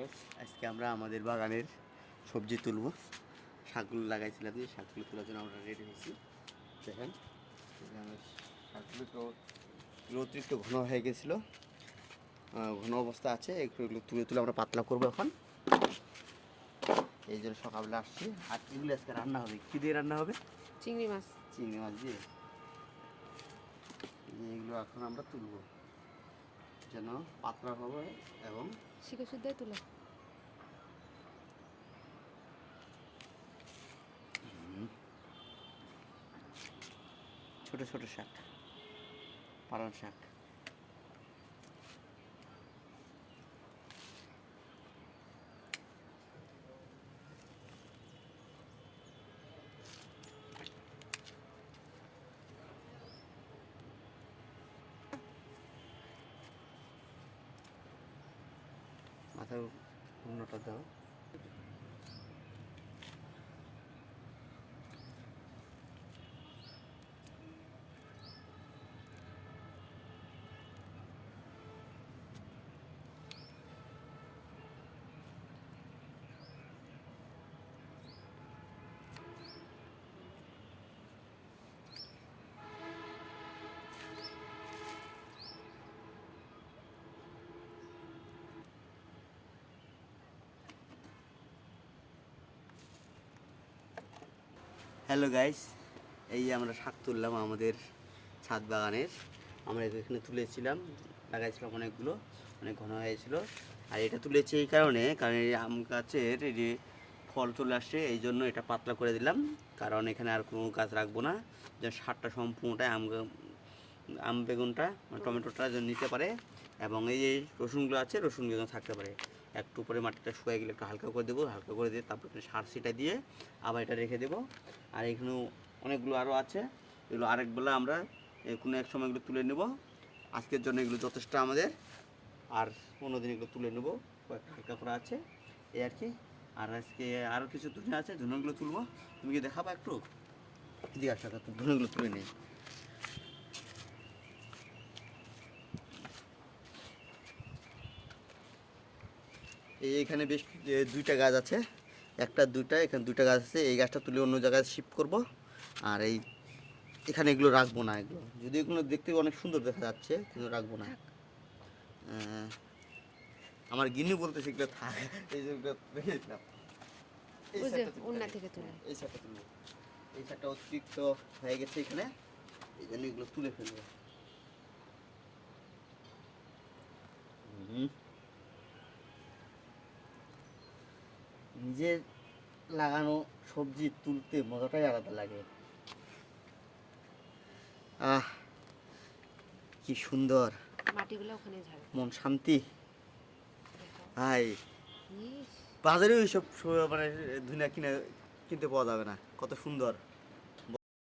Guys, আজকে আমরা আমাদের বাগানের সবজি তুলব। শাকগুলো লাগাইছিলাম, যে শাকগুলো তোলার জন্য আমরা রেডি হয়েছি। দেখেন শাকগুলো তো অতিরিক্ত ঘন হয়ে গেছিলো, ঘন অবস্থা আছে। এগুলো তুলে তুলে আমরা পাতলা করবো এখন। এই জন্য সকালবেলা আসছি। আর এগুলো আজকে রান্না হবে, কী দিয়ে রান্না হবে? চিংড়ি মাছ। চিংড়ি মাছ দিয়ে। এগুলো এখন আমরা তুলব যেন পাতলা হবে এবং শিখে শুদ্ধই তুলে। ছোট ছোট শাক, পালং শাক। মাথার উন্নটা দাও। হ্যালো গাইস, এই যে আমরা শাক তুললাম আমাদের ছাদ বাগানের। আমরা এখানে তুলেছিলাম, লাগাইছিলাম অনেকগুলো, অনেক ঘন হয়েছিল। আর এটা তুলেছি এই কারণে, কারণ এই আম গাছের এই যে ফল চলে আসছে, এই জন্য এটা পাতলা করে দিলাম। কারণ এখানে আর কোনো গাছ রাখবো না, যেন সারটা সম্পূর্ণটাই আম বেগুনটা টমেটোটা যেন নিতে পারে। এবং এই যে রসুনগুলো আছে, রসুনগুলো যেন থাকতে পারে। একটু পরে মাটিটা শুকিয়ে গেলে একটু হালকা করে দেবো, হালকা করে দিয়ে তারপর সার ছিটা দিয়ে আবার এটা রেখে দেবো। আর এখানেও অনেকগুলো আরও আছে, এগুলো আরেকবেলা আমরা কোনো এক সময় এগুলো তুলে নেব। আজকের জন্য এগুলো যথেষ্ট আমাদের, আর কোনো দিন এগুলো তুলে নেবো। কয়েকটা হালকা করা আছে এই আর কি। আর আজকে আরও কিছু ধনে আছে, ধনেগুলো তুলবো। তুমি কি দেখাবো একটু? দিয়ে আসা তো ধনেগুলো তুলে নেই। এইখানে বেশ দুইটা গাছ আছে, একটা দুইটা, এখানে দুইটা গাছ আছে। এই গাছটা তুলে অন্য জায়গায় শিফট করব। আর এই এখানে এগুলো রাখবো না, এগুলো যদি এগুলো দেখতে অনেক সুন্দর দেখা যাচ্ছে কিন্তু রাখবো না। আমার গিন্নি বলতেছে এগুলো থাক, এই যে রেখে দিলাম। এই সাইডটা তুলবো, এই সাইডটা অতিরিক্ত হয়ে গেছে এখানে, এই জন্য এগুলো তুলে ফেলবো। নিজের লাগানো সবজি তুলতে মজাটাই আলাদা লাগে। আহ, কি সুন্দর, মাটিগুলো ওখানে ঝাড়ো। মন শান্তি। হাই, বাজারে ওইসব মানে ধুনা কিনতে পাওয়া যাবে না। কত সুন্দর।